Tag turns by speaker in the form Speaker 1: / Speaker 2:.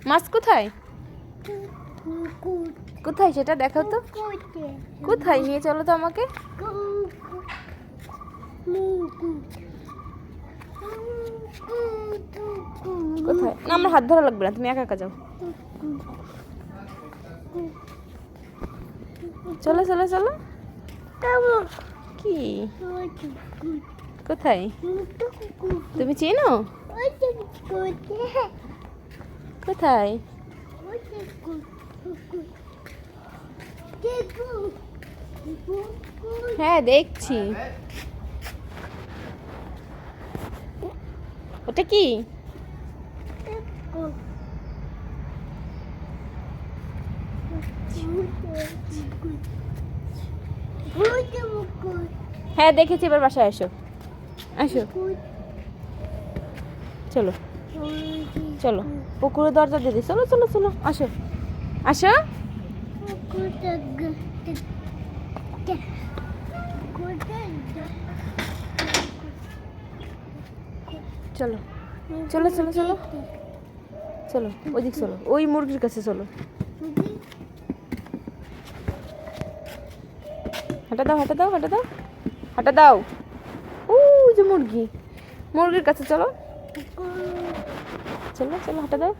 Speaker 1: মাছ কোথায়? কোথায় সেটা দেখাও তো। কোথায় নিয়ে চলো তো আমাকে। কোথায়? না আমার হাত ধরা লাগবে না, তুমি একা একা যাও। চলো চলো চলো। কি কোথায়? তুমি চেনো? কোথায়? হ্যাঁ দেখছি। ওটা কি? হ্যাঁ দেখেছি, এবার বাসায় আসো। আসো চলো চলো, পুকুরের দরজা দিদি, চলো চলো চলো, আসো আসো। চলো চলো চলো চলো চলো, ওইদিক চলো, ওই মুরগির কাছে চলো। হাঁটা দাও হাঁটা দাও হাঁটা দাও হাঁটা দাও। ও যে মুরগি, মুরগির কাছে চলো চলো চলো, হাঁটা দাও।